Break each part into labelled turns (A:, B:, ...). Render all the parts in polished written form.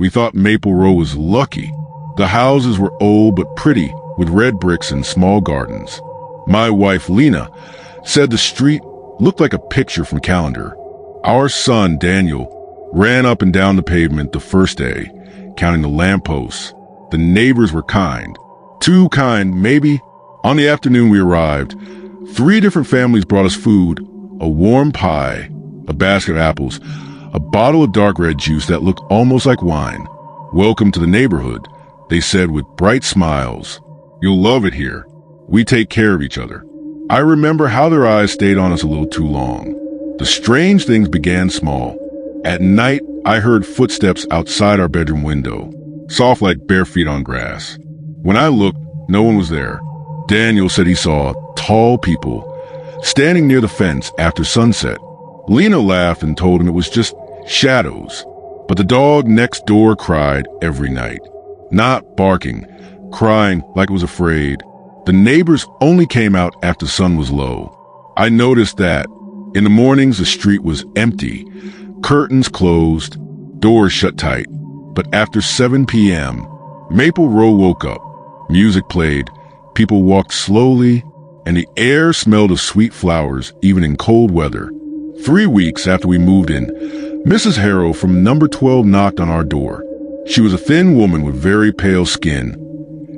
A: We thought Maple Row was lucky. The houses were old but pretty, with red bricks and small gardens. My wife, Lena, said the street looked like a picture from calendar. Our son, Daniel, ran up and down the pavement the first day, counting the lampposts. The neighbors were kind. Too kind, maybe. On the afternoon we arrived, 3 different families brought us food, a warm pie, a basket of apples, a bottle of dark red juice that looked almost like wine. Welcome to the neighborhood, they said with bright smiles. You'll love it here. We take care of each other. I remember how their eyes stayed on us a little too long. The strange things began small. At night, I heard footsteps outside our bedroom window, soft like bare feet on grass. When I looked, no one was there. Daniel said he saw tall people standing near the fence after sunset. Lena laughed and told him it was just shadows. But the dog next door cried every night. Not barking, crying like it was afraid. The neighbors only came out after the sun was low. I noticed that. In the mornings, the street was empty. Curtains closed, doors shut tight. But after 7 p.m., Maple Row woke up. Music played, people walked slowly, and the air smelled of sweet flowers even in cold weather. 3 weeks after we moved in, Mrs. Harrow from number 12 knocked on our door. She was a thin woman with very pale skin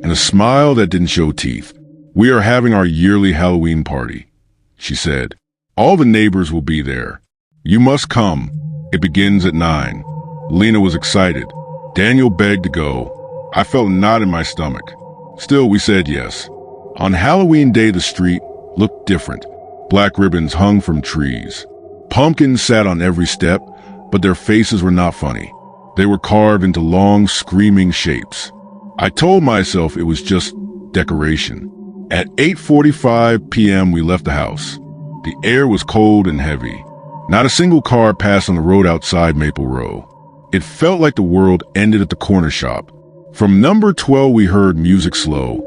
A: and a smile that didn't show teeth. We are having our yearly Halloween party, she said. All the neighbors will be there. You must come. It begins at 9. Lena was excited. Daniel begged to go. I felt a knot in my stomach. Still, we said yes. On Halloween Day, the street looked different. Black ribbons hung from trees. Pumpkins sat on every step, but their faces were not funny. They were carved into long, screaming shapes. I told myself it was just decoration. At 8:45 p.m., we left the house. The air was cold and heavy. Not a single car passed on the road outside Maple Row. It felt like the world ended at the corner shop. From number 12, we heard music slow,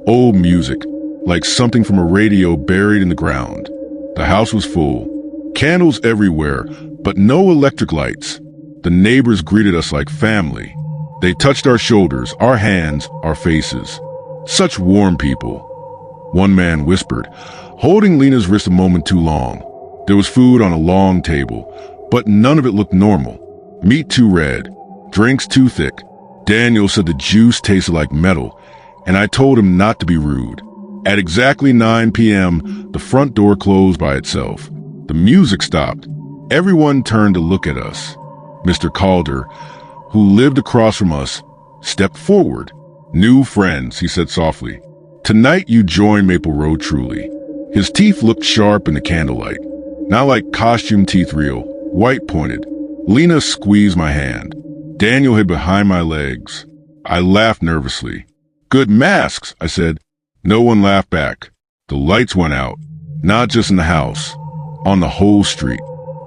A: old music, like something from a radio buried in the ground. The house was full. Candles everywhere, but no electric lights. The neighbors greeted us like family. They touched our shoulders, our hands, our faces. Such warm people. One man whispered, holding Lena's wrist a moment too long. There was food on a long table, but none of it looked normal. Meat too red, drinks too thick. Daniel said the juice tasted like metal, and I told him not to be rude. At exactly 9 p.m., the front door closed by itself. The music stopped. Everyone turned to look at us. Mr. Calder, who lived across from us, stepped forward. New friends, he said softly. Tonight you join Maple Row truly. His teeth looked sharp in the candlelight. Not like costume teeth real, white pointed. Lena squeezed my hand. Daniel hid behind my legs. I laughed nervously. Good masks, I said. No one laughed back. The lights went out, not just in the house, on the whole street.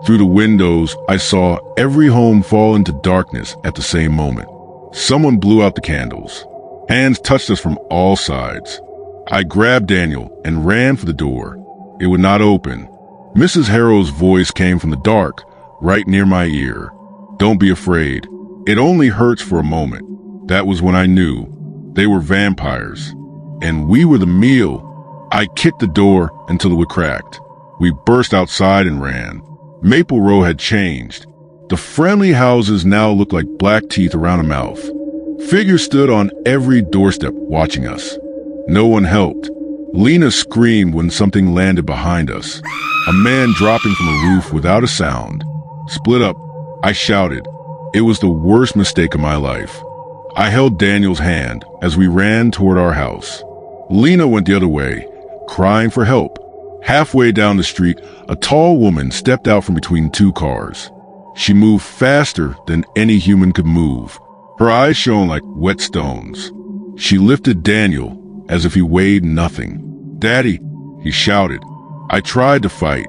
A: Through the windows, I saw every home fall into darkness at the same moment. Someone blew out the candles. Hands touched us from all sides. I grabbed Daniel and ran for the door. It would not open. Mrs. Harrow's voice came from the dark, right near my ear. Don't be afraid. It only hurts for a moment. That was when I knew. They were vampires. And we were the meal. I kicked the door until it was cracked. We burst outside and ran. Maple Row had changed. The friendly houses now looked like black teeth around a mouth. Figures stood on every doorstep watching us. No one helped. Lena screamed when something landed behind us. A man dropping from a roof without a sound. Split up, I shouted. It was the worst mistake of my life. I held Daniel's hand as we ran toward our house. Lena went the other way, crying for help. Halfway down the street, a tall woman stepped out from between 2 cars. She moved faster than any human could move. Her eyes shone like wet stones. She lifted Daniel as if he weighed nothing. Daddy, he shouted. I tried to fight.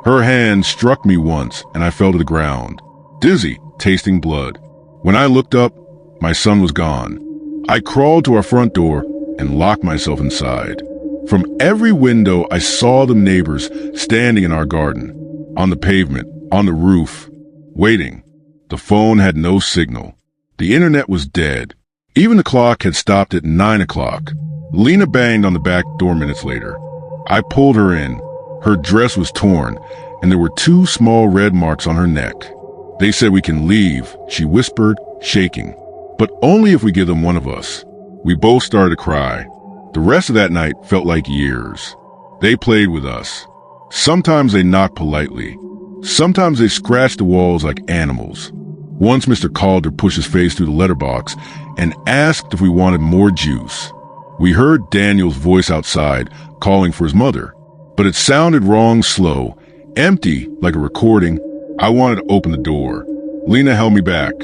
A: Her hand struck me once and I fell to the ground, dizzy, tasting blood. When I looked up, my son was gone. I crawled to our front door and locked myself inside. From every window, I saw the neighbors standing in our garden, on the pavement, on the roof, waiting. The phone had no signal. The internet was dead. Even the clock had stopped at 9 o'clock. Lena banged on the back door minutes later. I pulled her in. Her dress was torn, and there were 2 small red marks on her neck. They said we can leave, she whispered, shaking. But only if we give them one of us. We both started to cry. The rest of that night felt like years. They played with us. Sometimes they knocked politely. Sometimes they scratched the walls like animals. Once Mr. Calder pushed his face through the letterbox and asked if we wanted more juice. We heard Daniel's voice outside calling for his mother, but it sounded wrong, slow, empty, like a recording. I wanted to open the door. Lena held me back.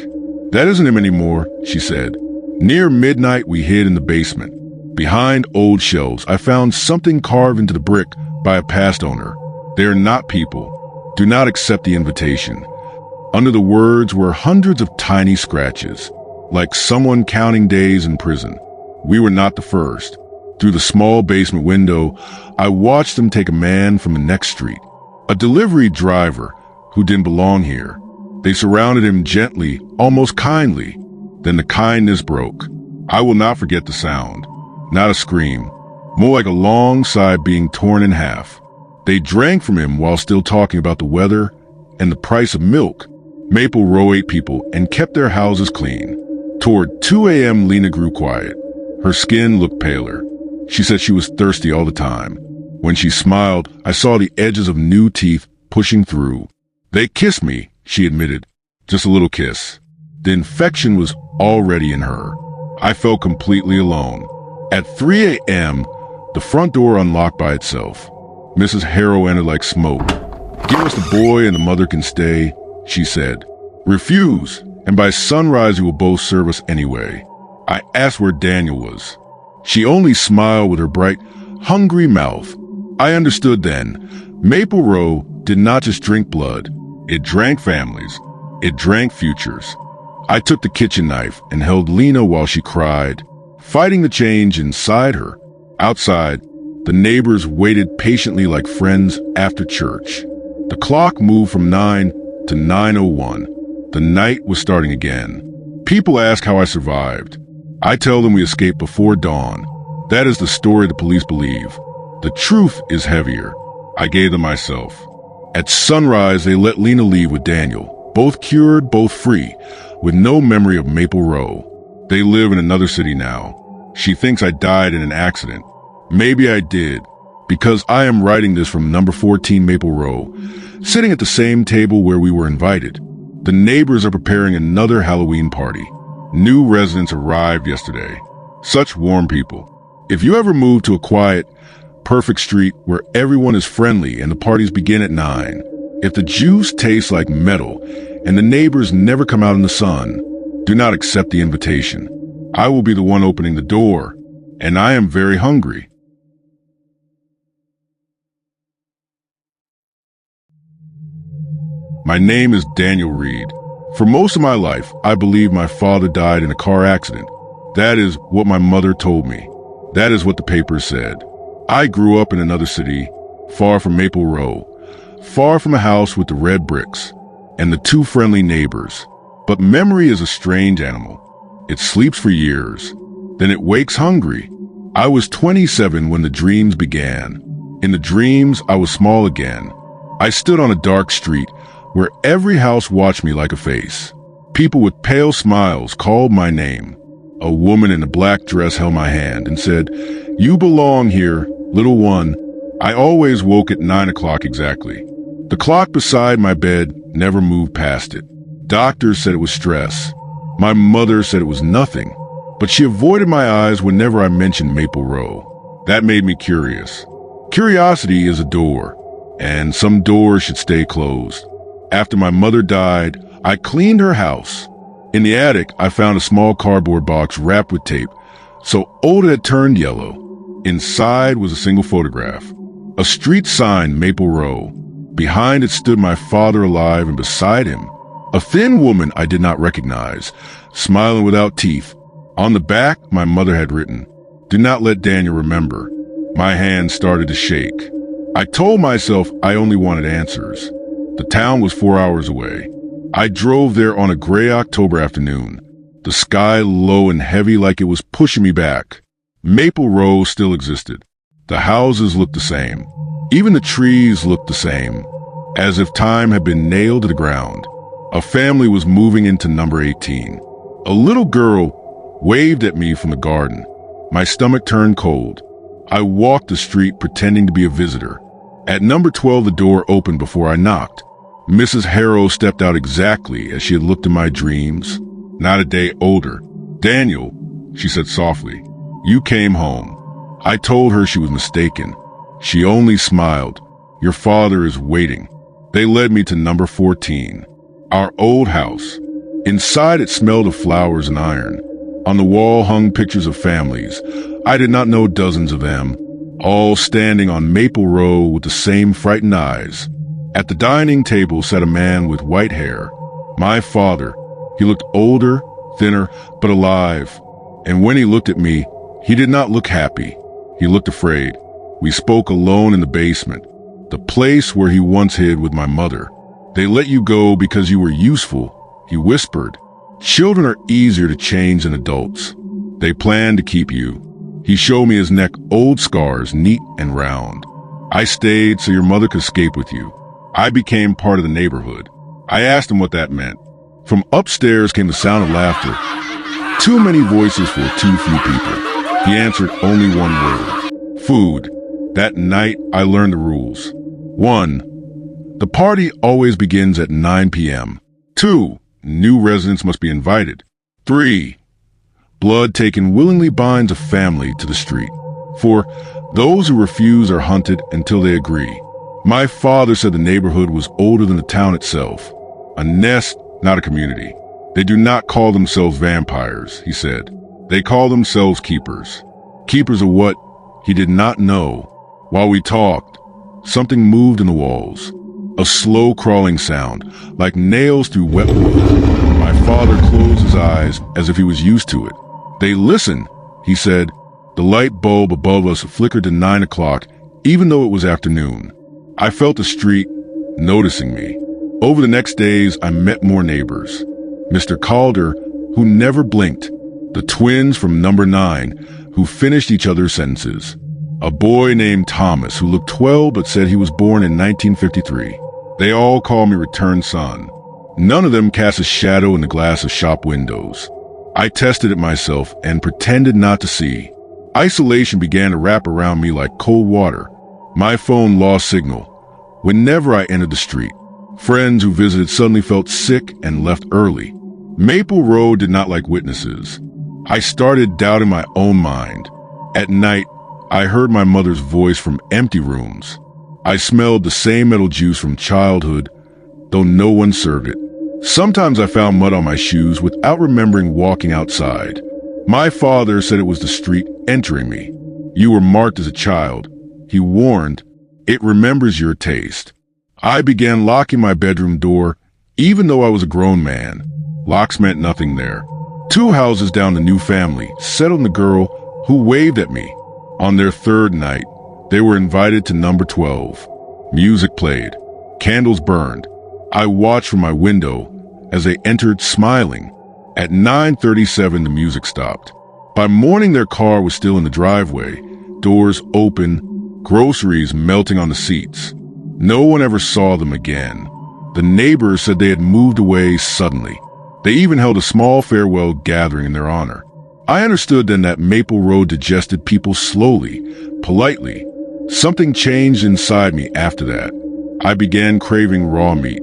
A: That isn't him anymore, she said. Near midnight, we hid in the basement. Behind old shelves, I found something carved into the brick by a past owner. They are not people. Do not accept the invitation. Under the words were hundreds of tiny scratches, like someone counting days in prison. We were not the first. Through the small basement window, I watched them take a man from the next street, a delivery driver who didn't belong here. They surrounded him gently, almost kindly. Then the kindness broke. I will not forget the sound. Not a scream, more like a long sigh being torn in half. They drank from him while still talking about the weather and the price of milk. Maple Row ate people and kept their houses clean. Toward 2 a.m., Lena grew quiet. Her skin looked paler. She said she was thirsty all the time. When she smiled, I saw the edges of new teeth pushing through. They kissed me, she admitted. Just a little kiss. The infection was already in her. I felt completely alone. At 3 a.m., the front door unlocked by itself. Mrs. Harrow entered like smoke. Give us the boy and the mother can stay, she said. Refuse, and by sunrise you will both serve us anyway. I asked where Daniel was. She only smiled with her bright, hungry mouth. I understood then. Maple Row did not just drink blood. It drank families. It drank futures. I took the kitchen knife and held Lena while she cried, fighting the change inside her. Outside, the neighbors waited patiently like friends after church. The clock moved from 9 to 9:01. The night was starting again. People ask how I survived. I tell them we escaped before dawn. That is the story the police believe. The truth is heavier. I gave them myself. At sunrise, they let Lena leave with Daniel, both cured, both free, with no memory of Maple Row. They live in another city now. She thinks I died in an accident. Maybe I did, because I am writing this from number 14 Maple Row, sitting at the same table where we were invited. The neighbors are preparing another Halloween party. New residents arrived yesterday. Such warm people. If you ever move to a quiet, perfect street where everyone is friendly and the parties begin at 9, if the juice tastes like metal and the neighbors never come out in the sun, do not accept the invitation. I will be the one opening the door, and I am very hungry. My name is Daniel Reed. For most of my life, I believe my father died in a car accident. That is what my mother told me. That is what the papers said. I grew up in another city, far from Maple Row, far from a house with the red bricks and the 2 friendly neighbors. But memory is a strange animal. It sleeps for years, then it wakes hungry. I was 27 when the dreams began. In the dreams, I was small again. I stood on a dark street where every house watched me like a face. People with pale smiles called my name. A woman in a black dress held my hand and said, "You belong here, little one." I always woke at 9 o'clock exactly. The clock beside my bed never moved past it. Doctors said it was stress. My mother said it was nothing, but she avoided my eyes whenever I mentioned Maple Row. That made me curious. Curiosity is a door, and some doors should stay closed. After my mother died, I cleaned her house. In the attic, I found a small cardboard box wrapped with tape, so old it had turned yellow. Inside was a single photograph. A street sign, Maple Row. Behind it stood my father alive, and beside him, a thin woman I did not recognize, smiling without teeth. On the back, my mother had written, "Do not let Daniel remember." My hand started to shake. I told myself I only wanted answers. The town was 4 hours away. I drove there on a gray October afternoon. the sky low and heavy like it was pushing me back. Maple Row still existed. The houses looked the same. Even the trees looked the same, as if time had been nailed to the ground. A family was moving into number 18. A little girl waved at me from the garden. My stomach turned cold. I walked the street pretending to be a visitor. At number 12, the door opened before I knocked. Mrs. Harrow stepped out exactly as she had looked in my dreams, not a day older. "Daniel," she said softly, "you came home." I told her she was mistaken. She only smiled. "Your father is waiting." They led me to number 14, our old house. Inside it smelled of flowers and iron. On the wall hung pictures of families. I did not know dozens of them, all standing on Maple Row with the same frightened eyes. At the dining table sat a man with white hair. My father. He looked older, thinner, but alive. And when he looked at me, he did not look happy. He looked afraid. We spoke alone in the basement, the place where he once hid with my mother. "They let you go because you were useful," he whispered. "Children are easier to change than adults. They plan to keep you." He showed me his neck, old scars, neat and round. "I stayed so your mother could escape with you. I became part of the neighborhood." I asked him what that meant. From upstairs came the sound of laughter. Too many voices for too few people. He answered only one word: food. That night, I learned the rules. 1. The party always begins at 9 p.m. 2. New residents must be invited. 3. Blood taken willingly binds a family to the street. 4. Those who refuse are hunted until they agree. My father said the neighborhood was older than the town itself. A nest, not a community. They do not call themselves vampires, he said. They call themselves keepers. Keepers of what? He did not know. While we talked, something moved in the walls. A slow crawling sound, like nails through wet wood. My father closed his eyes as if he was used to it. "They listen," he said. The light bulb above us flickered to 9 o'clock, even though it was afternoon. I felt the street noticing me. Over the next days, I met more neighbors. Mr. Calder, who never blinked. The twins from number 9, who finished each other's sentences. A boy named Thomas, who looked 12 but said he was born in 1953. They all called me returned son. None of them cast a shadow in the glass of shop windows. I tested it myself and pretended not to see. Isolation began to wrap around me like cold water. My phone lost signal. Whenever I entered the street, friends who visited suddenly felt sick and left early. Maple Row did not like witnesses. I started doubting my own mind. At night, I heard my mother's voice from empty rooms. I smelled the same metal juice from childhood, though no one served it. Sometimes I found mud on my shoes without remembering walking outside. My father said it was the street entering me. "You were marked as a child," he warned. "It remembers your taste." I began locking my bedroom door, even though I was a grown man. Locks meant nothing there. 2 houses down, the new family settled on the girl who waved at me. On their 3rd night, they were invited to number 12. Music played. Candles burned. I watched from my window as they entered smiling. At 9:37, the music stopped. By morning, their car was still in the driveway, doors open, groceries melting on the seats. No one ever saw them again. The neighbors said they had moved away suddenly. They even held a small farewell gathering in their honor. I understood then that Maple Row digested people slowly, politely. Something changed inside me after that. I began craving raw meat.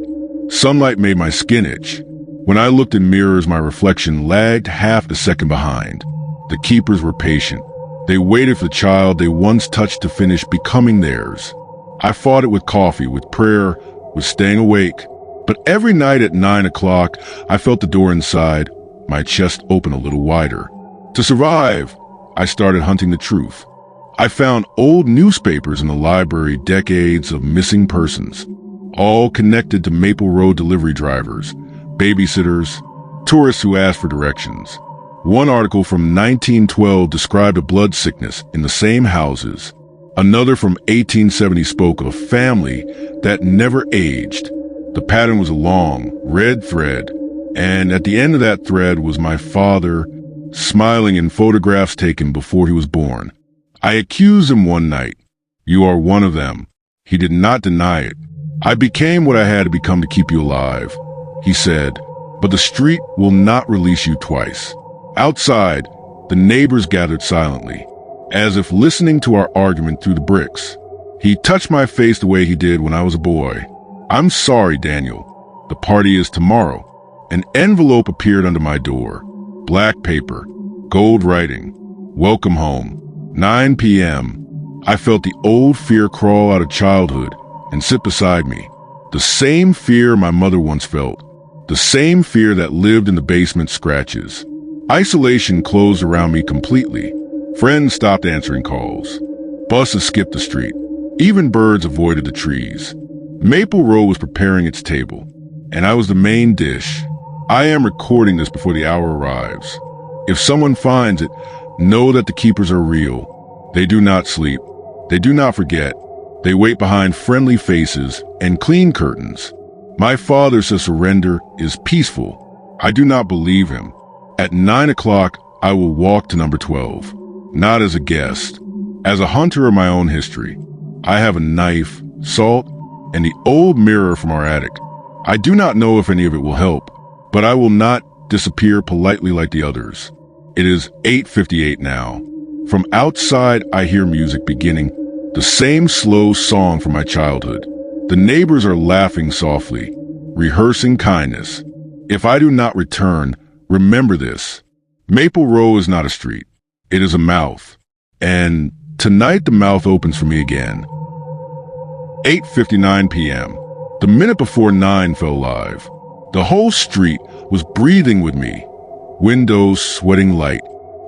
A: Sunlight made my skin itch. When I looked in mirrors, my reflection lagged half a second behind. The keepers were patient. They waited for the child they once touched to finish becoming theirs. I fought it with coffee, with prayer, with staying awake. But every night at 9 o'clock, I felt the door inside, my chest open a little wider. To survive, I started hunting the truth. I found old newspapers in the library, decades of missing persons, all connected to Maple Row delivery drivers, babysitters, tourists who asked for directions. One article from 1912 described a blood sickness in the same houses. Another from 1870 spoke of a family that never aged. The pattern was a long, red thread. And at the end of that thread was my father, smiling in photographs taken before he was born. I accused him one night. "You are one of them." He did not deny it. "I became what I had to become to keep you alive," he said, "but the street will not release you twice." Outside, the neighbors gathered silently, as if listening to our argument through the bricks. He touched my face the way he did when I was a boy. "I'm sorry, Daniel. The party is tomorrow." An envelope appeared under my door. Black paper, gold writing, "Welcome home, 9 p.m. I felt the old fear crawl out of childhood and sit beside me. The same fear my mother once felt. The same fear that lived in the basement scratches. Isolation closed around me completely. Friends stopped answering calls. Buses skipped the street. Even birds avoided the trees. Maple Row was preparing its table, and I was the main dish. I am recording this before the hour arrives. If someone finds it, know that the keepers are real. They do not sleep. They do not forget. They wait behind friendly faces and clean curtains. My father says surrender is peaceful. I do not believe him. At 9 o'clock, I will walk to number 12. Not as a guest, as a hunter of my own history. I have a knife, salt, and the old mirror from our attic. I do not know if any of it will help, but I will not disappear politely like the others. It is 8:58 now. From outside, I hear music beginning, the same slow song from my childhood. The neighbors are laughing softly, rehearsing kindness. If I do not return, remember this. Maple Row is not a street. It is a mouth. And tonight the mouth opens for me again. 8:59 p.m. The minute before 9 fell alive. The whole street was breathing with me. Windows sweating light.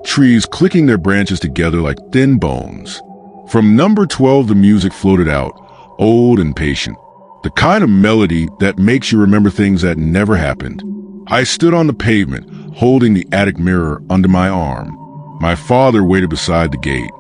A: Trees clicking their branches together like thin bones. From number 12, the music floated out, old and patient. The kind of melody that makes you remember things that never happened. I stood on the pavement, holding the attic mirror under my arm. My father waited beside the gate.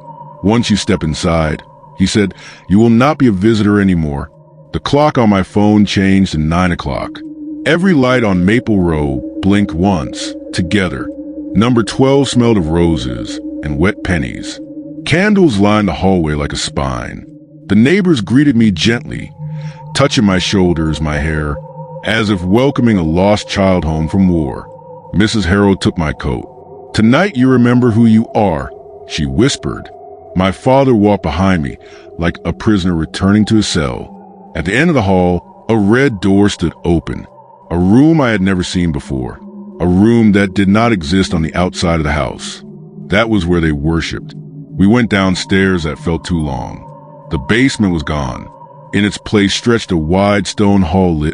A: "Once you step inside," he said, "you will not be a visitor anymore." The clock on my phone changed to 9 o'clock. Every light on Maple Row blinked once, together. Number 12 smelled of roses and wet pennies. Candles lined the hallway like a spine. The neighbors greeted me gently, touching my shoulders, my hair, as if welcoming a lost child home from war. Mrs. Harrow took my coat. "Tonight you remember who you are," she whispered. My father walked behind me like a prisoner returning to his cell. At the end of the hall, a red door stood open. A room I had never seen before. A room that did not exist on the outside of the house. That was where they worshipped. We went downstairs that felt too long. The basement was gone. In its place stretched a wide stone hall lit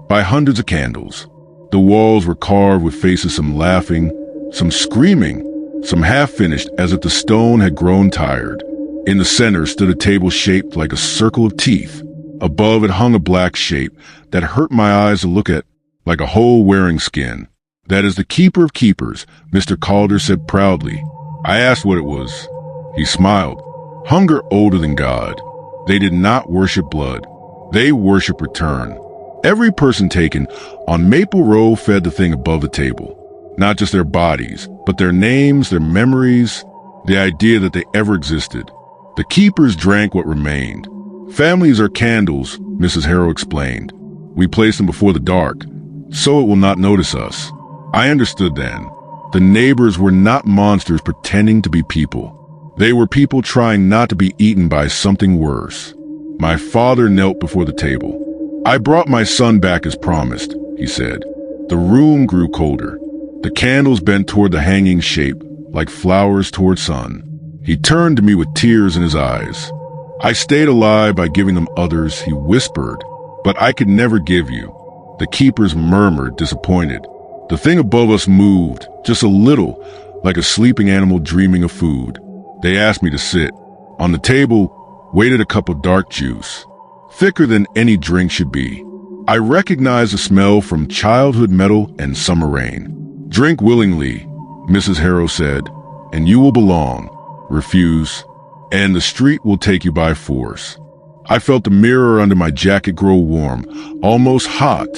A: by hundreds of candles. The walls were carved with faces, some laughing, some screaming, some half-finished as if the stone had grown tired. In the center stood a table shaped like a circle of teeth. Above it hung a black shape that hurt my eyes to look at, like a hole wearing skin. "That is the keeper of keepers," Mr. Calder said proudly. I asked what it was. He smiled. "Hunger older than God. They did not worship blood. They worship return." Every person taken on Maple Row fed the thing above the table. Not just their bodies, but their names, their memories, the idea that they ever existed. The keepers drank what remained. "Families are candles," Mrs. Harrow explained. "We place them before the dark, so it will not notice us." I understood then. The neighbors were not monsters pretending to be people. They were people trying not to be eaten by something worse. My father knelt before the table. "I brought my son back as promised," he said. The room grew colder. The candles bent toward the hanging shape, like flowers toward sun. He turned to me with tears in his eyes. "I stayed alive by giving them others," he whispered, "but I could never give you." The keepers murmured, disappointed. The thing above us moved, just a little, like a sleeping animal dreaming of food. They asked me to sit. On the table waited a cup of dark juice, thicker than any drink should be. I recognized the smell from childhood metal and summer rain. "Drink willingly," Mrs. Harrow said, "and you will belong. Refuse, and the street will take you by force." I felt the mirror under my jacket grow warm, almost hot.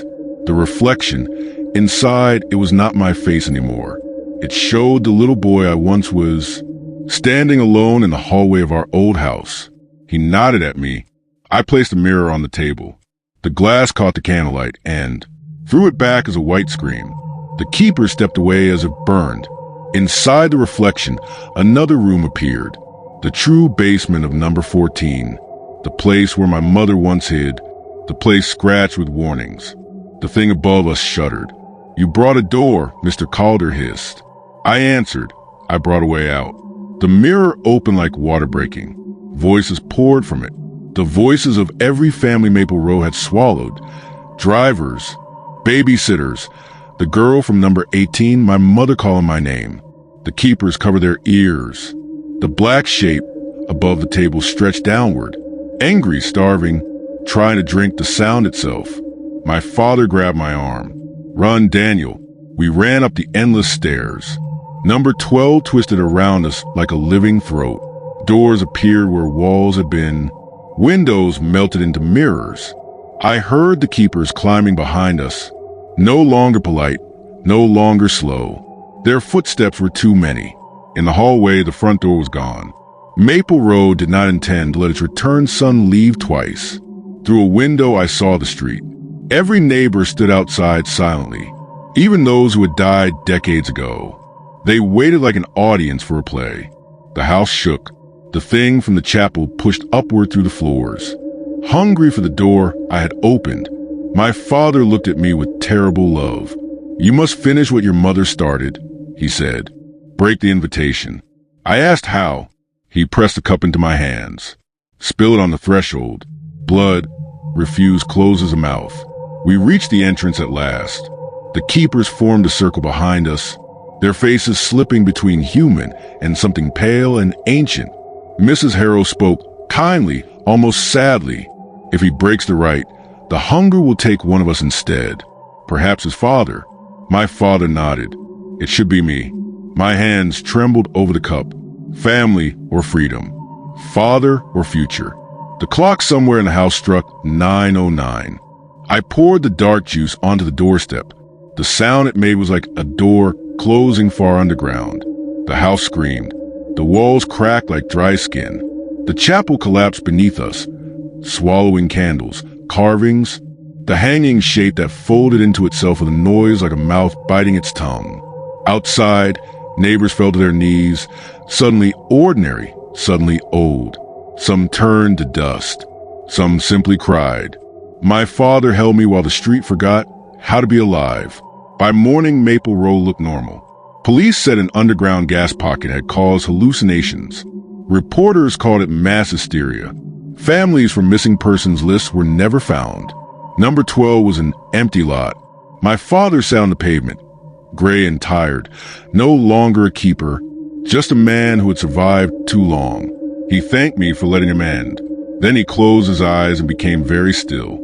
A: The reflection, Inside, it was not my face anymore. It showed the little boy I once was, standing alone in the hallway of our old house. He nodded at me. I placed a mirror on the table. The glass caught the candlelight and threw it back as a white scream. The keeper stepped away as if burned. Inside the reflection, another room appeared. The true basement of number 14. The place where my mother once hid. The place scratched with warnings. The thing above us shuddered. "You brought a door," Mr. Calder hissed. I answered. I brought a way out. The mirror opened like water breaking. Voices poured from it. The voices of every family Maple Row had swallowed. Drivers, babysitters, the girl from number 18, my mother calling my name. The keepers covered their ears. The black shape above the table stretched downward, angry, starving, trying to drink the sound itself. My father grabbed my arm. "Run, Daniel." We ran up the endless stairs. Number 12 twisted around us like a living throat. Doors appeared where walls had been. Windows melted into mirrors. I heard the keepers climbing behind us. No longer polite, no longer slow. Their footsteps were too many. In the hallway, the front door was gone. Maple Row did not intend to let its returned son leave twice. Through a window, I saw the street. Every neighbor stood outside silently, even those who had died decades ago. They waited like an audience for a play. The house shook. The thing from the chapel pushed upward through the floors. Hungry for the door I had opened, my father looked at me with terrible love. "You must finish what your mother started," he said. "Break the invitation." I asked how. He pressed a cup into my hands. "Spill it on the threshold." Blood refused close his mouth. We reached the entrance at last. The keepers formed a circle behind us, their faces slipping between human and something pale and ancient. Mrs. Harrow spoke kindly, almost sadly. "If he breaks the rite, the hunger will take one of us instead. Perhaps his father." My father nodded. "It should be me." My hands trembled over the cup. Family or freedom? Father or future? The clock somewhere in the house struck 9:09. I poured the dark juice onto the doorstep. The sound it made was like a door closing far underground. The house screamed. The walls cracked like dry skin. The chapel collapsed beneath us, swallowing candles, carvings, the hanging shape that folded into itself with a noise like a mouth biting its tongue. Outside, neighbors fell to their knees, suddenly ordinary, suddenly old. Some turned to dust. Some simply cried. My father held me while the street forgot how to be alive. By morning, Maple Row looked normal. Police said an underground gas pocket had caused hallucinations. Reporters called it mass hysteria. Families from missing persons lists were never found. Number 12 was an empty lot. My father sat on the pavement, gray and tired, no longer a keeper, just a man who had survived too long. He thanked me for letting him end. Then he closed his eyes and became very still.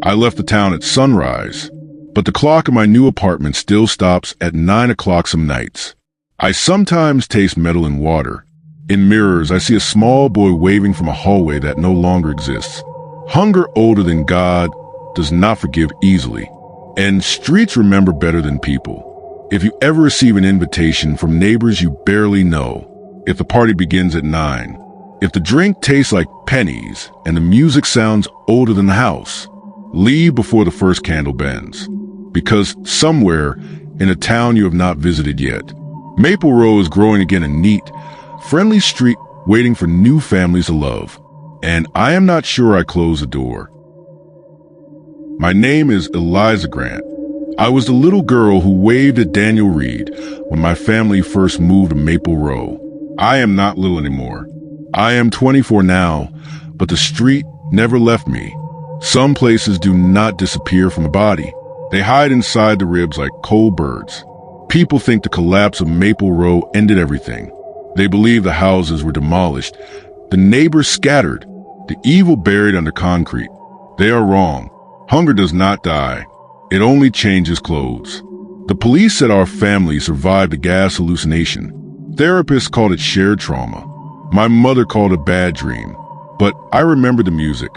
A: I left the town at sunrise, but the clock in my new apartment still stops at 9 o'clock some nights. I sometimes taste metal in water. In mirrors, I see a small boy waving from a hallway that no longer exists. Hunger older than God does not forgive easily, and streets remember better than people. If you ever receive an invitation from neighbors you barely know, if the party begins at 9, if the drink tastes like pennies and the music sounds older than the house, leave before the first candle bends, because somewhere in a town you have not visited yet, Maple Row is growing again a neat, friendly street waiting for new families to love. And I am not sure I closed the door. My name is Eliza Grant. I was the little girl who waved at Daniel Reed when my family first moved to Maple Row. I am not little anymore. I am 24 now, but the street never left me. Some places do not disappear from the body. They hide inside the ribs like cold birds. People think the collapse of Maple Row ended everything. They believe the houses were demolished, the neighbors scattered, the evil buried under concrete. They are wrong. Hunger does not die. It only changes clothes. The police said our family survived a gas hallucination. Therapists called it shared trauma. My mother called it a bad dream. But I remember the music.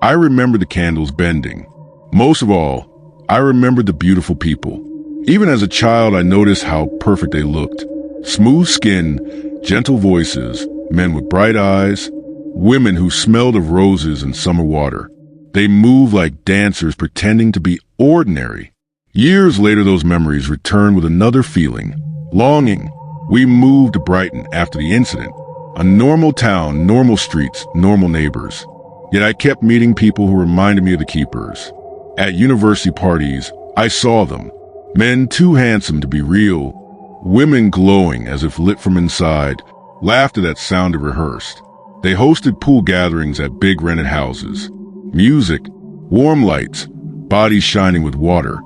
A: I remember the candles bending. Most of all, I remember the beautiful people. Even as a child, I noticed how perfect they looked. Smooth skin, gentle voices, men with bright eyes, women who smelled of roses and summer water. They moved like dancers pretending to be ordinary. Years later, those memories returned with another feeling, longing. We moved to Brighton after the incident. A normal town, normal streets, normal neighbors. Yet I kept meeting people who reminded me of the keepers. At university parties, I saw them. Men too handsome to be real, women glowing as if lit from inside, laughter that sounded rehearsed. They hosted pool gatherings at big rented houses. Music, warm lights, bodies shining with water.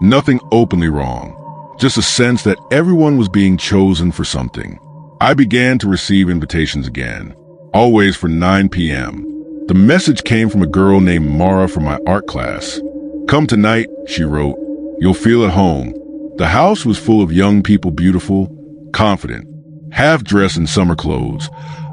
A: Nothing openly wrong, just a sense that everyone was being chosen for something. I began to receive invitations again, always for 9 p.m. The message came from a girl named Mara from my art class. "Come tonight," she wrote. "You'll feel at home." The house was full of young people, beautiful, confident, half-dressed in summer clothes,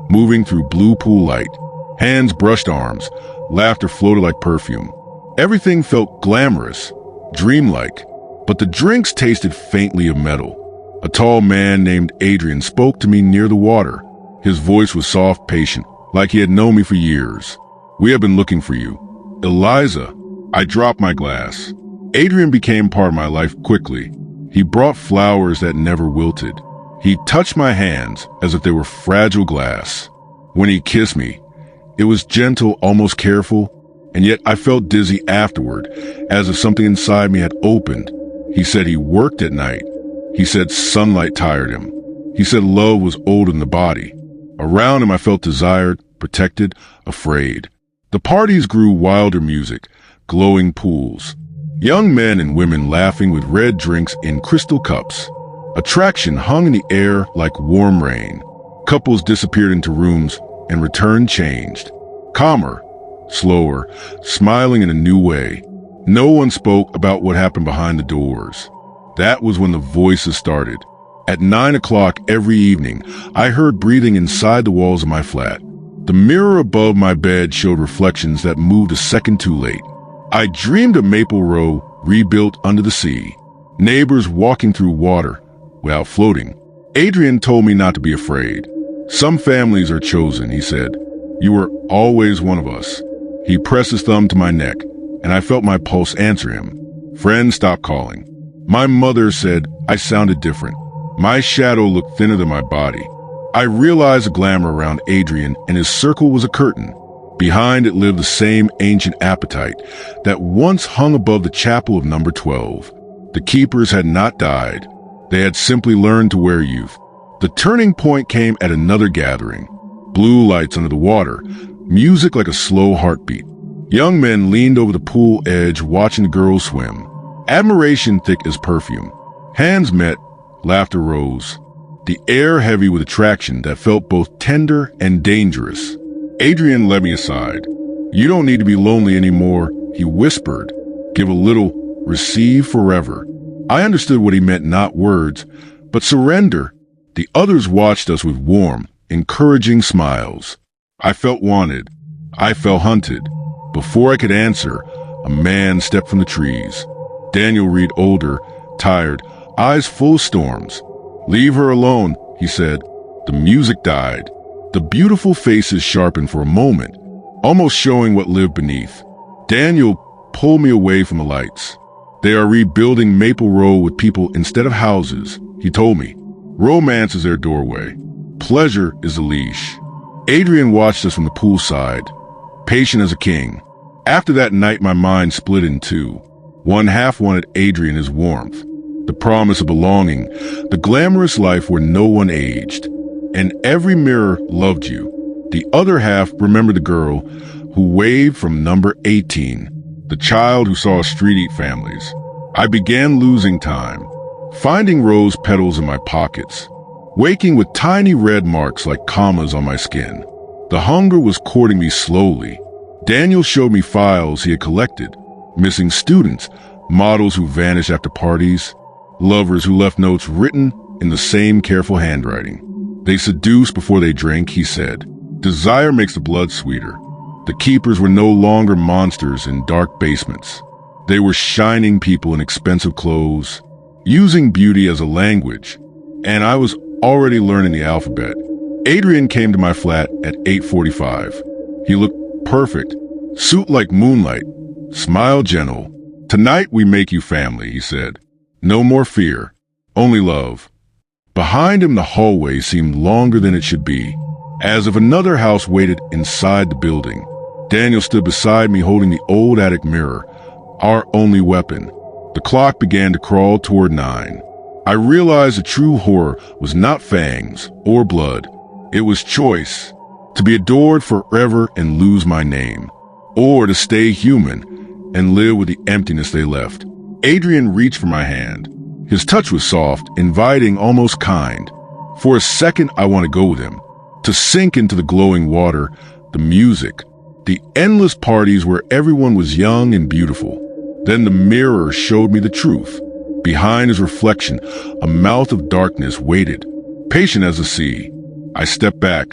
A: moving through blue pool light. Hands brushed arms, laughter floated like perfume. Everything felt glamorous, dreamlike, but the drinks tasted faintly of metal. A tall man named Adrian spoke to me near the water. His voice was soft, patient, like he had known me for years. "We have been looking for you." "Eliza." I dropped my glass. Adrian became part of my life quickly. He brought flowers that never wilted. He touched my hands as if they were fragile glass. When he kissed me, it was gentle, almost careful, and yet I felt dizzy afterward, as if something inside me had opened. He said he worked at night. He said sunlight tired him. He said love was older than the body. Around him I felt desired, protected, afraid. The parties grew, wilder music, glowing pools. Young men and women laughing with red drinks in crystal cups. Attraction hung in the air like warm rain. Couples disappeared into rooms and returned changed. Calmer, slower, smiling in a new way. No one spoke about what happened behind the doors. That was when the voices started. At 9 o'clock every evening, I heard breathing inside the walls of my flat. The mirror above my bed showed reflections that moved a second too late. I dreamed of Maple Row rebuilt under the sea. Neighbors walking through water without floating. Adrian told me not to be afraid. "Some families are chosen," he said. "You were always one of us." He pressed his thumb to my neck, and I felt my pulse answer him. Friends stopped calling. My mother said I sounded different. My shadow looked thinner than my body. I realized the glamour around Adrian, and his circle was a curtain. Behind it lived the same ancient appetite that once hung above the chapel of number 12. The keepers had not died. They had simply learned to wear youth. The turning point came at another gathering. Blue lights under the water, music like a slow heartbeat. Young men leaned over the pool edge watching the girls swim. Admiration thick as perfume. Hands met, laughter rose. The air heavy with attraction that felt both tender and dangerous. Adrian led me aside. "You don't need to be lonely anymore," he whispered. "Give a little, receive forever." I understood what he meant, not words, but surrender. The others watched us with warm, encouraging smiles. I felt wanted. I felt hunted. Before I could answer, a man stepped from the trees. Daniel Reed, older, tired, eyes full of storms. "Leave her alone," he said. The music died. The beautiful faces sharpened for a moment, almost showing what lived beneath. Daniel pulled me away from the lights. "They are rebuilding Maple Row with people instead of houses," he told me. "Romance is their doorway. Pleasure is the leash." Adrian watched us from the poolside, patient as a king. After that night, my mind split in two. One half wanted Adrian, his warmth, the promise of belonging, the glamorous life where no one aged, and every mirror loved you. The other half remembered the girl who waved from number 18, the child who saw us street eat families. I began losing time, finding rose petals in my pockets, waking with tiny red marks like commas on my skin. The hunger was courting me slowly. Daniel showed me files he had collected, missing students, models who vanished after parties, lovers who left notes written in the same careful handwriting. They seduced before they drank, he said. Desire makes the blood sweeter. The keepers were no longer monsters in dark basements. They were shining people in expensive clothes, using beauty as a language, and I was already learning the alphabet. Adrian came to my flat at 8:45. He looked perfect, suit like moonlight, smile gentle. "Tonight we make you family," he said. "No more fear, only love." Behind him, the hallway seemed longer than it should be, as if another house waited inside the building. Daniel stood beside me holding the old attic mirror, our only weapon. The clock began to crawl toward 9. I realized the true horror was not fangs or blood. It was choice, to be adored forever and lose my name, or to stay human and live with the emptiness they left. Adrian reached for my hand. His touch was soft, inviting, almost kind. For a second, I wanted to go with him, to sink into the glowing water, the music, the endless parties where everyone was young and beautiful. Then the mirror showed me the truth. Behind his reflection, a mouth of darkness waited, patient as the sea. I stepped back.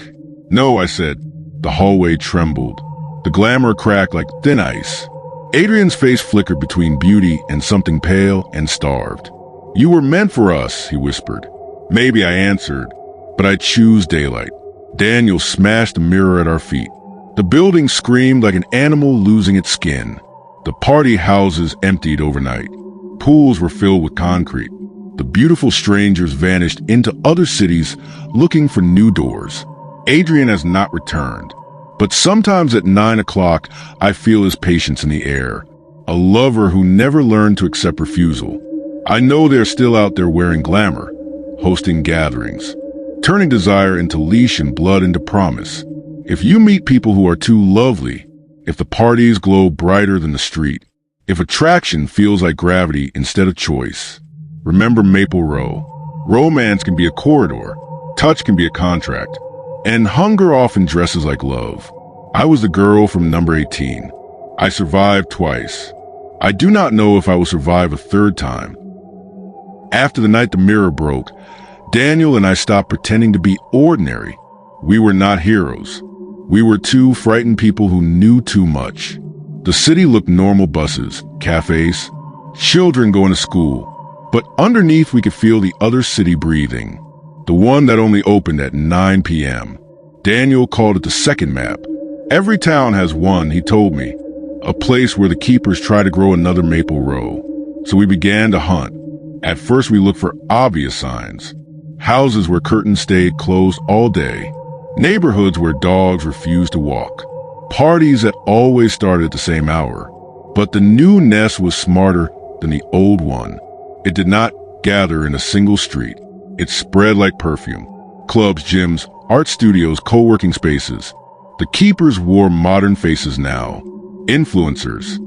A: "No," I said. The hallway trembled. The glamour cracked like thin ice. Adrian's face flickered between beauty and something pale and starved. "You were meant for us," he whispered. "Maybe," I answered, "but I choose daylight." Daniel smashed the mirror at our feet. The building screamed like an animal losing its skin. The party houses emptied overnight. Pools were filled with concrete. The beautiful strangers vanished into other cities looking for new doors. Adrian has not returned, but sometimes at 9 o'clock I feel his patience in the air, a lover who never learned to accept refusal. I know they're still out there wearing glamour, hosting gatherings, turning desire into leash and blood into promise. If you meet people who are too lovely, if the parties glow brighter than the street, if attraction feels like gravity instead of choice, remember Maple Row. Romance can be a corridor, touch can be a contract, and hunger often dresses like love. I was the girl from number 18. I survived twice. I do not know if I will survive a third time. After the night the mirror broke, Daniel and I stopped pretending to be ordinary. We were not heroes. We were two frightened people who knew too much. The city looked normal: buses, cafes, children going to school. But underneath we could feel the other city breathing, the one that only opened at 9 p.m. Daniel called it the second map. Every town has one, he told me, a place where the keepers try to grow another Maple Row. So we began to hunt. At first we looked for obvious signs. Houses where curtains stayed closed all day. Neighborhoods where dogs refused to walk. Parties that always started at the same hour. But the new nest was smarter than the old one. It did not gather in a single street. It spread like perfume. Clubs, gyms, art studios, co-working spaces. The keepers wore modern faces now. Influencers,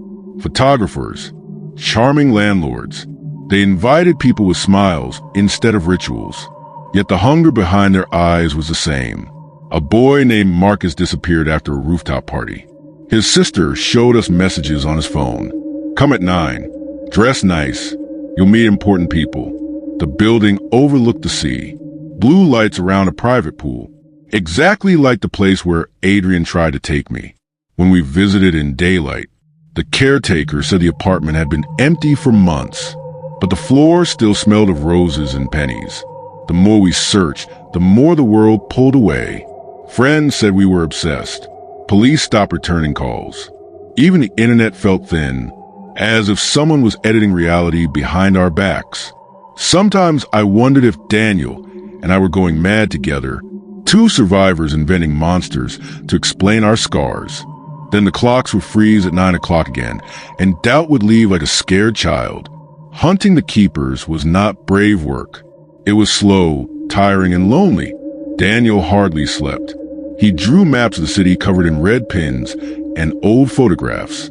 A: photographers, charming landlords. They invited people with smiles instead of rituals. Yet the hunger behind their eyes was the same. A boy named Marcus disappeared after a rooftop party. His sister showed us messages on his phone. "Come at 9. Dress nice. You'll meet important people." The building overlooked the sea. Blue lights around a private pool. Exactly like the place where Adrian tried to take me. When we visited in daylight, the caretaker said the apartment had been empty for months, but the floor still smelled of roses and pennies. The more we searched, the more the world pulled away. Friends said we were obsessed. Police stopped returning calls. Even the internet felt thin, as if someone was editing reality behind our backs. Sometimes I wondered if Daniel and I were going mad together, two survivors inventing monsters to explain our scars. Then the clocks would freeze at 9 o'clock again, and doubt would leave like a scared child. Hunting the keepers was not brave work. It was slow, tiring, and lonely. Daniel hardly slept. He drew maps of the city covered in red pins and old photographs.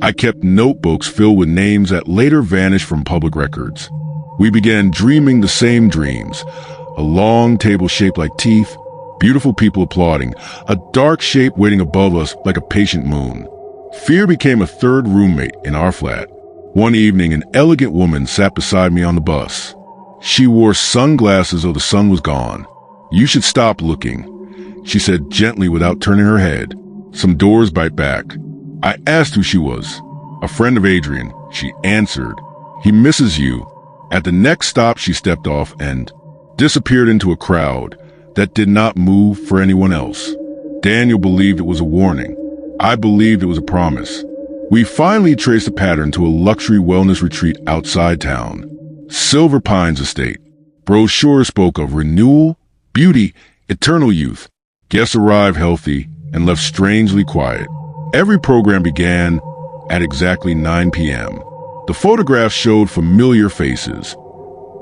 A: I kept notebooks filled with names that later vanished from public records. We began dreaming the same dreams. A long table shaped like teeth, beautiful people applauding, a dark shape waiting above us like a patient moon. Fear became a third roommate in our flat. One evening, an elegant woman sat beside me on the bus. She wore sunglasses though the sun was gone. "You should stop looking," she said gently without turning her head. Some doors bite back. I asked who she was. "A friend of Adrian," she answered. "He misses you. At the next stop, she stepped off and disappeared into a crowd that did not move for anyone else. Daniel believed it was a warning. I believed it was a promise. We finally traced a pattern to a luxury wellness retreat outside town. Silver Pines Estate. Brochure spoke of renewal, beauty, eternal youth. Guests arrived healthy and left strangely quiet. Every program began at exactly 9 p.m. The photographs showed familiar faces.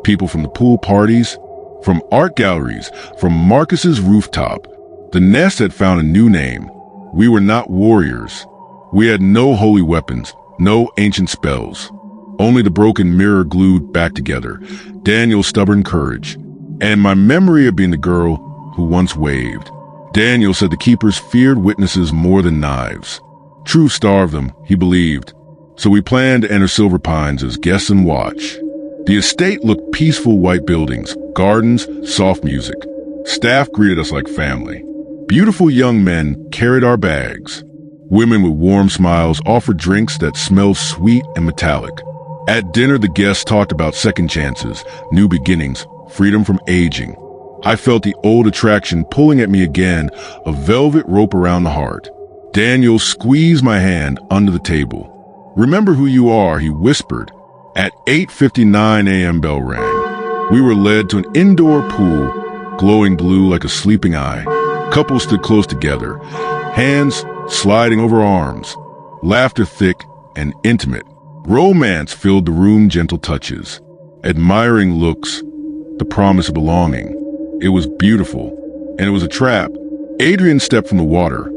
A: People from the pool parties, from art galleries, from Marcus's rooftop. The nest had found a new name. We were not warriors. We had no holy weapons, no ancient spells. Only the broken mirror glued back together, Daniel's stubborn courage, and my memory of being the girl who once waved. Daniel said the keepers feared witnesses more than knives. Truth starved them, he believed. So we planned to enter Silver Pines as guests and watch. The estate looked peaceful, white buildings, gardens, soft music. Staff greeted us like family. Beautiful young men carried our bags. Women with warm smiles offered drinks that smelled sweet and metallic. At dinner, the guests talked about second chances, new beginnings, freedom from aging. I felt the old attraction pulling at me again, a velvet rope around the heart. Daniel squeezed my hand under the table. "Remember who you are," he whispered. At 8:59 a.m. bell rang. We were led to an indoor pool, glowing blue like a sleeping eye. Couples stood close together, hands sliding over arms, laughter thick and intimate. Romance filled the room, gentle touches, admiring looks, the promise of belonging. It was beautiful, and it was a trap. Adrian stepped from the water,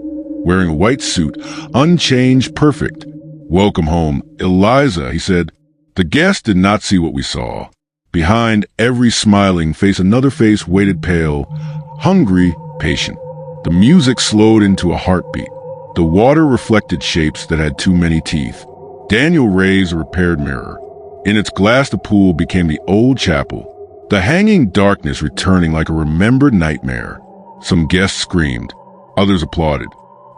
A: wearing a white suit, unchanged, perfect. "Welcome home, Eliza," he said. The guests did not see what we saw. Behind every smiling face, another face waited, pale, hungry, patient. The music slowed into a heartbeat. The water reflected shapes that had too many teeth. Daniel raised a repaired mirror. In its glass, the pool became the old chapel, the hanging darkness returning like a remembered nightmare. Some guests screamed. Others applauded.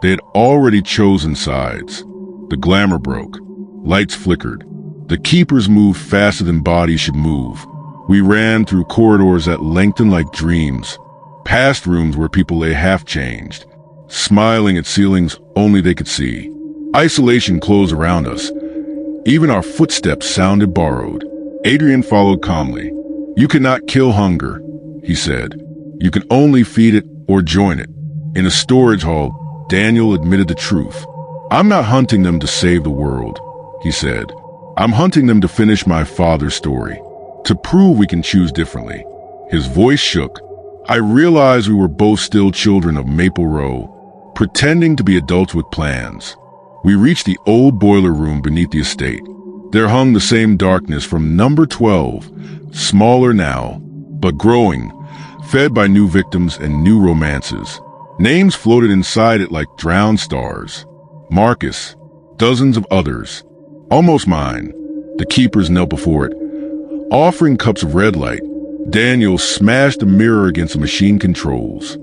A: They had already chosen sides. The glamour broke. Lights flickered. The keepers moved faster than bodies should move. We ran through corridors that lengthened like dreams, past rooms where people lay half-changed, smiling at ceilings only they could see. Isolation closed around us. Even our footsteps sounded borrowed. Adrian followed calmly. "You cannot kill hunger," he said. "You can only feed it or join it." In a storage hall, Daniel admitted the truth. "I'm not hunting them to save the world," he said. "I'm hunting them to finish my father's story, to prove we can choose differently." His voice shook. I realized we were both still children of Maple Row, pretending to be adults with plans. We reached the old boiler room beneath the estate. There hung the same darkness from number 12, smaller now, but growing, fed by new victims and new romances. Names floated inside it like drowned stars. Marcus, dozens of others, almost mine. The keepers knelt before it, offering cups of red light. Daniel smashed a mirror against the machine controls.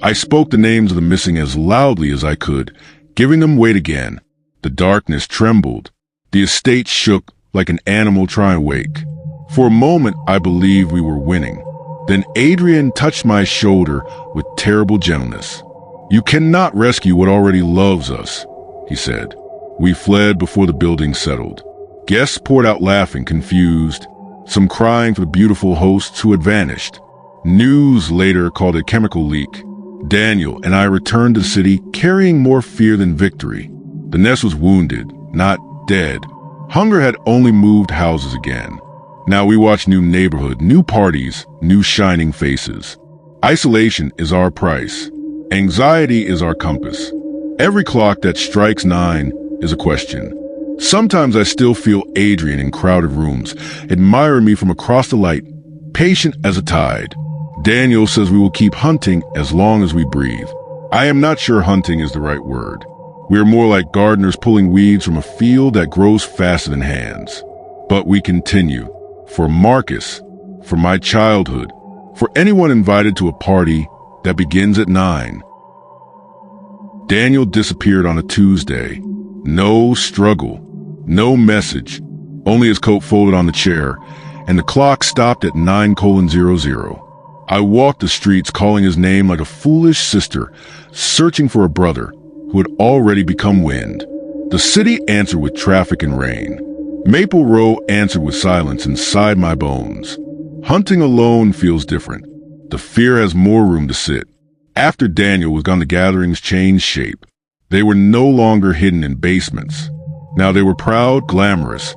A: I spoke the names of the missing as loudly as I could, giving them weight again. The darkness trembled. The estate shook like an animal trying to wake. For a moment, I believed we were winning. Then Adrian touched my shoulder with terrible gentleness. "You cannot rescue what already loves us," he said. We fled before the building settled. Guests poured out laughing, confused, some crying for the beautiful hosts who had vanished. News later called it a chemical leak. Daniel and I returned to the city carrying more fear than victory. The nest was wounded, not dead. Hunger had only moved houses again. Now we watch new neighborhood, new parties, new shining faces. Isolation is our price. Anxiety is our compass. Every clock that strikes 9 is a question. Sometimes I still feel Adrian in crowded rooms, admiring me from across the light, patient as a tide. Daniel says we will keep hunting as long as we breathe. I am not sure hunting is the right word. We are more like gardeners pulling weeds from a field that grows faster than hands. But we continue. For Marcus, for my childhood, for anyone invited to a party that begins at 9. Daniel disappeared on a Tuesday. No struggle, no message, only his coat folded on the chair and the clock stopped at 9:00. I walked the streets calling his name like a foolish sister, searching for a brother who had already become wind. The city answered with traffic and rain. Maple Row answered with silence inside my bones. Hunting alone feels different. The fear has more room to sit. After Daniel was gone, the gatherings changed shape. They were no longer hidden in basements. Now they were proud, glamorous,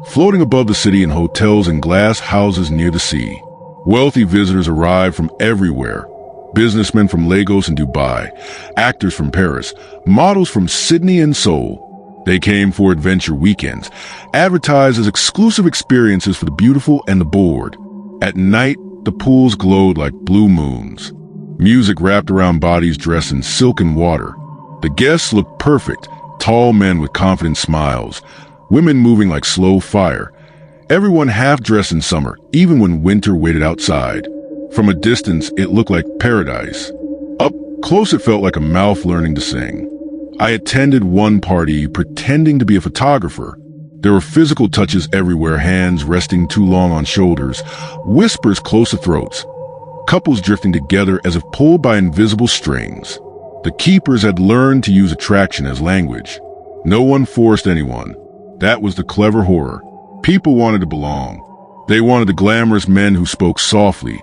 A: floating above the city in hotels and glass houses near the sea. Wealthy visitors arrived from everywhere. Businessmen from Lagos and Dubai, actors from Paris, models from Sydney and Seoul. They came for adventure weekends, advertised as exclusive experiences for the beautiful and the bored. At night, the pools glowed like blue moons. Music wrapped around bodies dressed in silk and water. The guests looked perfect, tall men with confident smiles, women moving like slow fire. Everyone half-dressed in summer, even when winter waited outside. From a distance, it looked like paradise. Up close, it felt like a mouth learning to sing. I attended one party pretending to be a photographer. There were physical touches everywhere, hands resting too long on shoulders, whispers close to throats, couples drifting together as if pulled by invisible strings. The keepers had learned to use attraction as language. No one forced anyone. That was the clever horror. People wanted to belong. They wanted the glamorous men who spoke softly,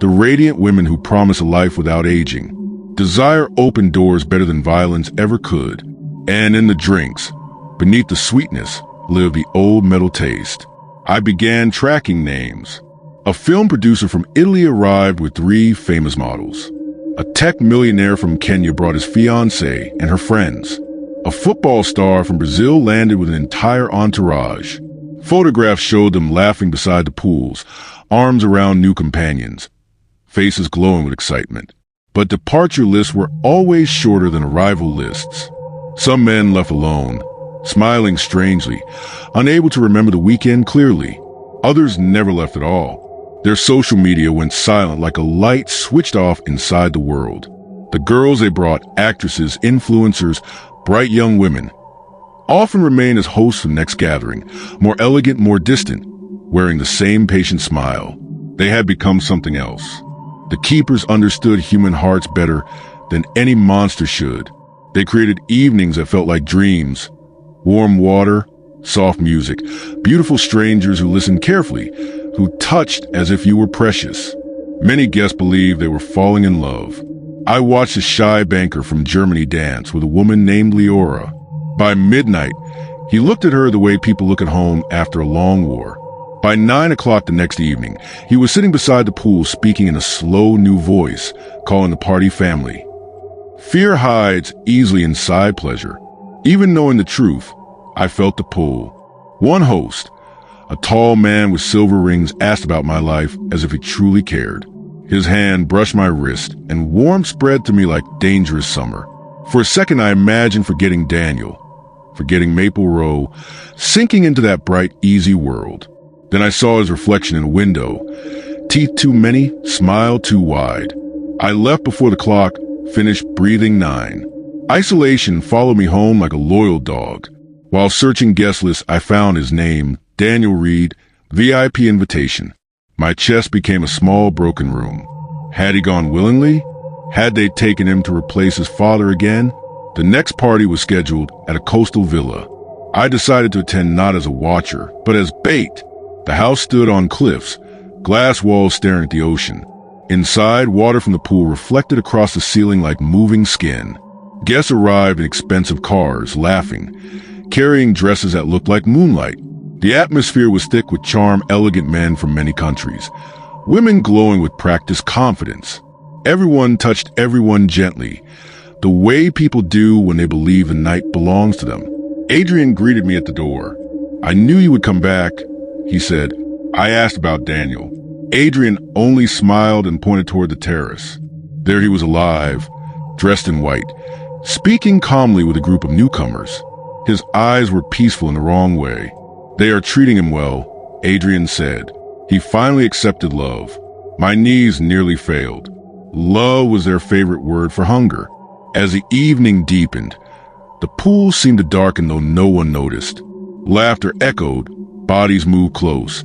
A: the radiant women who promised a life without aging. Desire opened doors better than violence ever could. And in the drinks, beneath the sweetness, lived the old metal taste. I began tracking names. A film producer from Italy arrived with 3 famous models. A tech millionaire from Kenya brought his fiancée and her friends. A football star from Brazil landed with an entire entourage. Photographs showed them laughing beside the pools, arms around new companions, faces glowing with excitement. But departure lists were always shorter than arrival lists. Some men left alone, smiling strangely, unable to remember the weekend clearly. Others never left at all. Their social media went silent like a light switched off inside the world. The girls they brought, actresses, influencers, bright young women, often remained as hosts for the next gathering, more elegant, more distant, wearing the same patient smile. They had become something else. The keepers understood human hearts better than any monster should. They created evenings that felt like dreams. Warm water, soft music, beautiful strangers who listened carefully, who touched as if you were precious. Many guests believed they were falling in love. I watched a shy banker from Germany dance with a woman named Leora. By midnight, he looked at her the way people look at home after a long war. By 9 o'clock the next evening, he was sitting beside the pool speaking in a slow new voice, calling the party family. Fear hides easily inside pleasure. Even knowing the truth, I felt the pull. One host, a tall man with silver rings, asked about my life as if he truly cared. His hand brushed my wrist, and warmth spread to me like dangerous summer. For a second, I imagined forgetting Daniel, forgetting Maple Row, sinking into that bright, easy world. Then I saw his reflection in a window. Teeth too many, smile too wide. I left before the clock, finished breathing 9. Isolation followed me home like a loyal dog. While searching guest lists, I found his name, Daniel Reed, VIP invitation. My chest became a small broken room. Had he gone willingly? Had they taken him to replace his father again? The next party was scheduled at a coastal villa. I decided to attend not as a watcher, but as bait. The house stood on cliffs, glass walls staring at the ocean. Inside, water from the pool reflected across the ceiling like moving skin. Guests arrived in expensive cars, laughing, carrying dresses that looked like moonlight. The atmosphere was thick with charm, elegant men from many countries, women glowing with practiced confidence. Everyone touched everyone gently, the way people do when they believe the night belongs to them. Adrian greeted me at the door. I knew you would come back, he said. I asked about Daniel. Adrian only smiled and pointed toward the terrace. There he was alive, dressed in white, speaking calmly with a group of newcomers. His eyes were peaceful in the wrong way. They are treating him well, Adrian said. He finally accepted love. My knees nearly failed. Love was their favorite word for hunger. As the evening deepened, the pool seemed to darken though no one noticed. Laughter echoed, bodies moved close,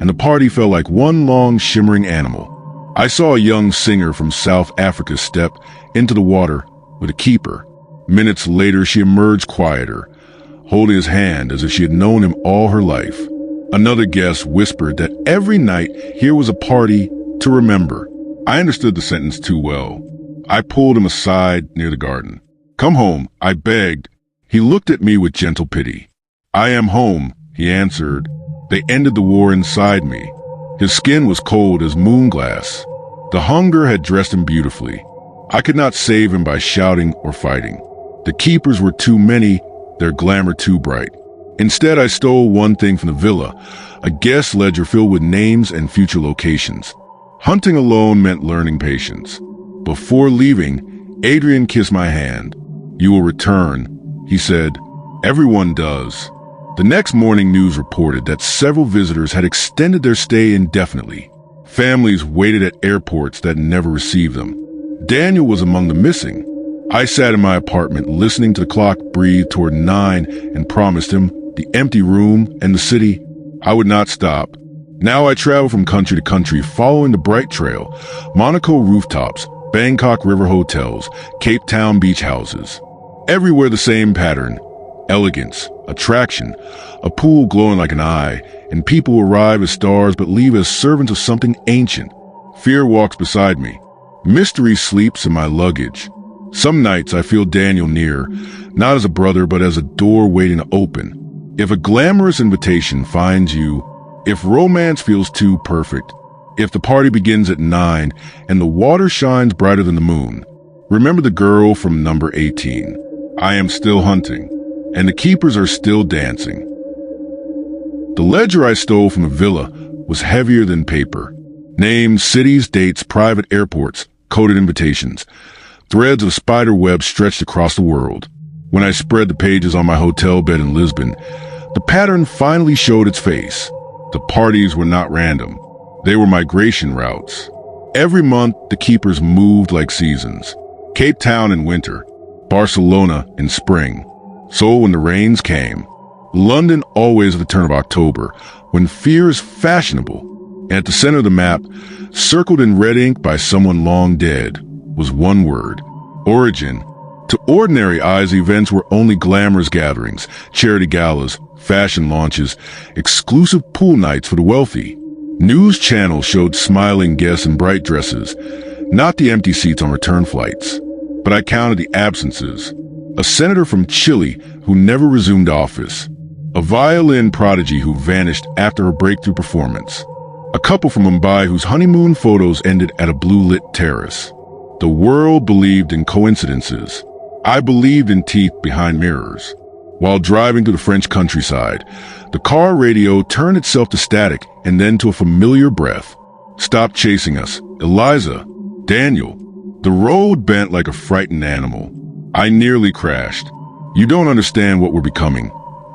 A: and the party felt like one long shimmering animal. I saw a young singer from South Africa step into the water with a keeper. Minutes later, she emerged quieter, holding his hand as if she had known him all her life. Another guest whispered that every night here was a party to remember. I understood the sentence too well. I pulled him aside near the garden. "Come home," I begged. He looked at me with gentle pity. "I am home," he answered. They ended the war inside me. His skin was cold as moon glass. The hunger had dressed him beautifully. I could not save him by shouting or fighting. The keepers were too many, their glamour too bright. Instead, I stole one thing from the villa, a guest ledger filled with names and future locations. Hunting alone meant learning patience. Before leaving, Adrian kissed my hand. "You will return," he said. "Everyone does." The next morning, news reported that several visitors had extended their stay indefinitely. Families waited at airports that never received them. Daniel was among the missing. I sat in my apartment listening to the clock breathe toward 9 and promised him the empty room and the city. I would not stop. Now I travel from country to country following the bright trail, Monaco rooftops, Bangkok river hotels, Cape Town beach houses. Everywhere the same pattern: elegance, attraction, a pool glowing like an eye, and people who arrive as stars but leave as servants of something ancient. Fear walks beside me. Mystery sleeps in my luggage. Some nights I feel Daniel near, not as a brother but as a door waiting to open. If a glamorous invitation finds you, if romance feels too perfect, if the party begins at 9 and the water shines brighter than the moon, remember the girl from number 18. I am still hunting, and the keepers are still dancing. The ledger I stole from the villa was heavier than paper. Names, cities, dates, private airports, coded invitations. Threads of spider web stretched across the world. When I spread the pages on my hotel bed in Lisbon, the pattern finally showed its face. The parties were not random. They were migration routes. Every month, the keepers moved like seasons. Cape Town in winter, Barcelona in spring, Seoul when the rains came, London always at the turn of October, when fear is fashionable. And at the center of the map, circled in red ink by someone long dead, was one word: origin. To ordinary eyes, events were only glamorous gatherings, charity galas, fashion launches, exclusive pool nights for the wealthy. News channels showed smiling guests in bright dresses, not the empty seats on return flights. But I counted the absences. A senator from Chile who never resumed office. A violin prodigy who vanished after her breakthrough performance. A couple from Mumbai whose honeymoon photos ended at a blue-lit terrace. The world believed in coincidences. I believed in teeth behind mirrors. While driving through the French countryside, the car radio turned itself to static and then to a familiar breath. "Stop chasing us. Eliza. Daniel." The road bent like a frightened animal. I nearly crashed. "You don't understand what we're becoming."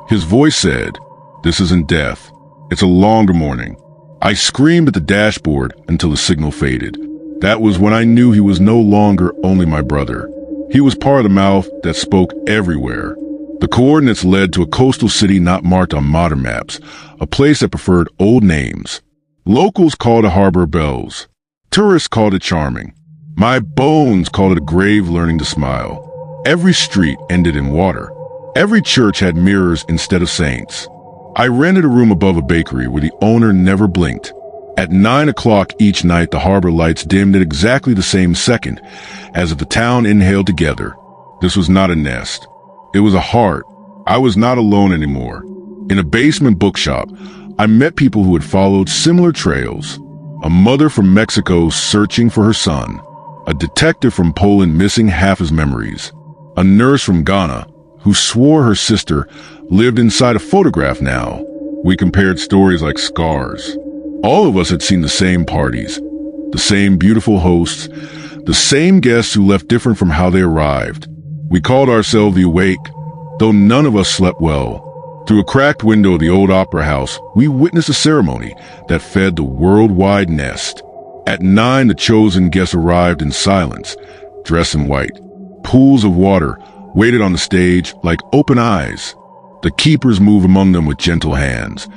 A: His voice said, "This isn't death. It's a longer morning." I screamed at the dashboard until the signal faded. That was when I knew he was no longer only my brother. He was part of the mouth that spoke everywhere. The coordinates led to a coastal city not marked on modern maps, a place that preferred old names. Locals called it Harbor Bells. Tourists called it charming. My bones called it a grave learning to smile. Every street ended in water. Every church had mirrors instead of saints. I rented a room above a bakery where the owner never blinked. At 9 o'clock each night, the harbor lights dimmed at exactly the same second, as if the town inhaled together. This was not a nest. It was a heart. I was not alone anymore. In a basement bookshop, I met people who had followed similar trails. A mother from Mexico searching for her son. A detective from Poland missing half his memories. A nurse from Ghana who swore her sister lived inside a photograph now. We compared stories like scars. All of us had seen the same parties, the same beautiful hosts, the same guests who left different from how they arrived. We called ourselves the Awake, though none of us slept well. Through a cracked window of the old opera house, we witnessed a ceremony that fed the worldwide nest. At 9, the chosen guests arrived in silence, dressed in white. Pools of water waited on the stage like open eyes. The keepers moved among them with gentle hands.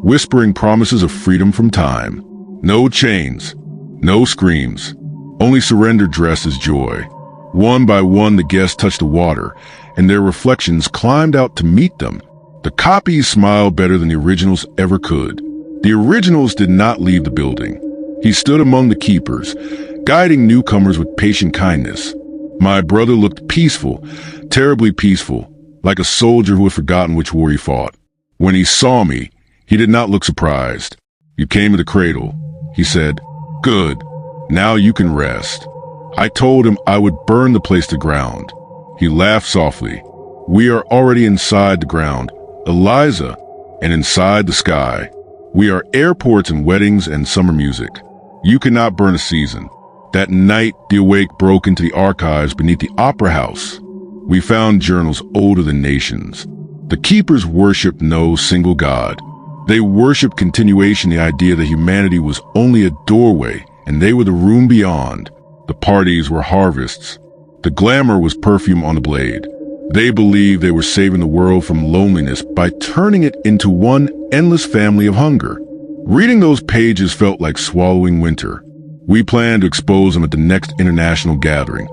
A: whispering promises of freedom from time. No chains, no screams, only surrender dressed as joy. One by one, the guests touched the water, and their reflections climbed out to meet them. The copies smiled better than the originals ever could. The originals did not leave the building. He stood among the keepers, guiding newcomers with patient kindness. My brother looked peaceful, terribly peaceful, like a soldier who had forgotten which war he fought. When he saw me, he did not look surprised. "You came to the cradle," he said. "Good. Now you can rest." I told him I would burn the place to ground. He laughed softly. "We are already inside the ground, Eliza, and inside the sky. We are airports and weddings and summer music. You cannot burn a season." That night, the awake broke into the archives beneath the opera house. We found journals older than nations. The keepers worshipped no single god. They worshipped continuation, the idea that humanity was only a doorway and they were the room beyond. The parties were harvests. The glamour was perfume on the blade. They believed they were saving the world from loneliness by turning it into one endless family of hunger. Reading those pages felt like swallowing winter. We planned to expose them at the next international gathering,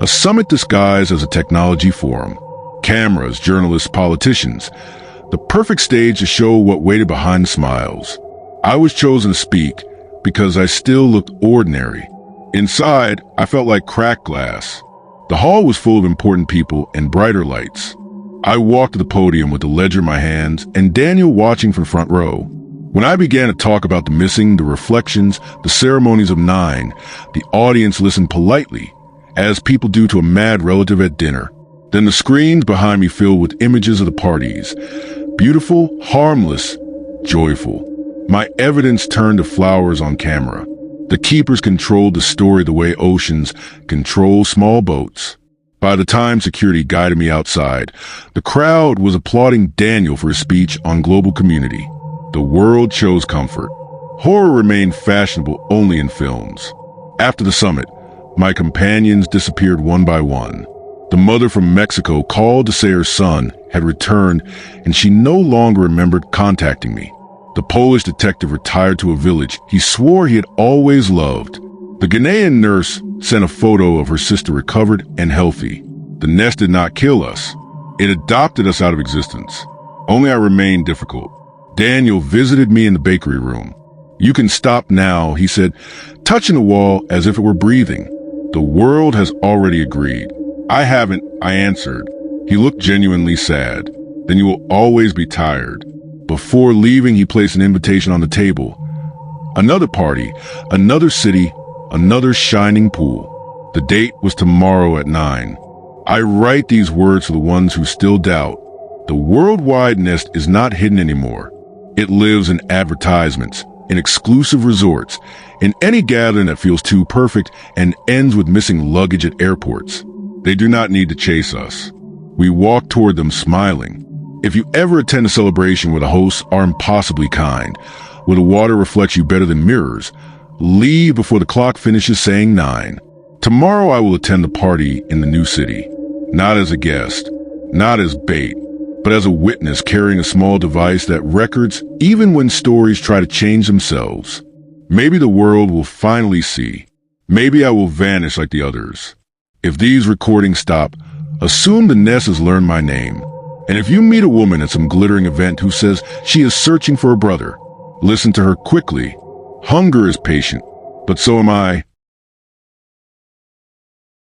A: a summit disguised as a technology forum. Cameras, journalists, politicians. The perfect stage to show what waited behind the smiles. I was chosen to speak because I still looked ordinary. Inside, I felt like cracked glass. The hall was full of important people and brighter lights. I walked to the podium with the ledger in my hands and Daniel watching from front row. When I began to talk about the missing, the reflections, the ceremonies of 9, the audience listened politely, as people do to a mad relative at dinner. Then the screens behind me filled with images of the parties. Beautiful, harmless, joyful. My evidence turned to flowers on camera. The keepers controlled the story the way oceans control small boats. By the time security guided me outside, the crowd was applauding Daniel for his speech on global community. The world chose comfort. Horror remained fashionable only in films. After the summit, my companions disappeared one by one. The mother from Mexico called to say her son had returned and she no longer remembered contacting me. The Polish detective retired to a village he swore he had always loved. The Ghanaian nurse sent a photo of her sister recovered and healthy. The nest did not kill us. It adopted us out of existence. Only I remained difficult. Daniel visited me in the bakery room. "You can stop now," he said, touching the wall as if it were breathing. "The world has already agreed." "I haven't," I answered. He looked genuinely sad. "Then you will always be tired." Before leaving, he placed an invitation on the table. Another party, another city, another shining pool. The date was tomorrow at 9. I write these words for the ones who still doubt. The worldwide nest is not hidden anymore. It lives in advertisements, in exclusive resorts, in any gathering that feels too perfect and ends with missing luggage at airports. They do not need to chase us. We walk toward them smiling. If you ever attend a celebration where the hosts are impossibly kind, where the water reflects you better than mirrors, leave before the clock finishes saying 9. Tomorrow I will attend the party in the new city, not as a guest, not as bait, but as a witness carrying a small device that records even when stories try to change themselves. Maybe the world will finally see. Maybe I will vanish like the others. If these recordings stop, assume the nest has learned my name. And if you meet a woman at some glittering event who says she is searching for a brother, listen to her quickly. Hunger is patient, but so am I.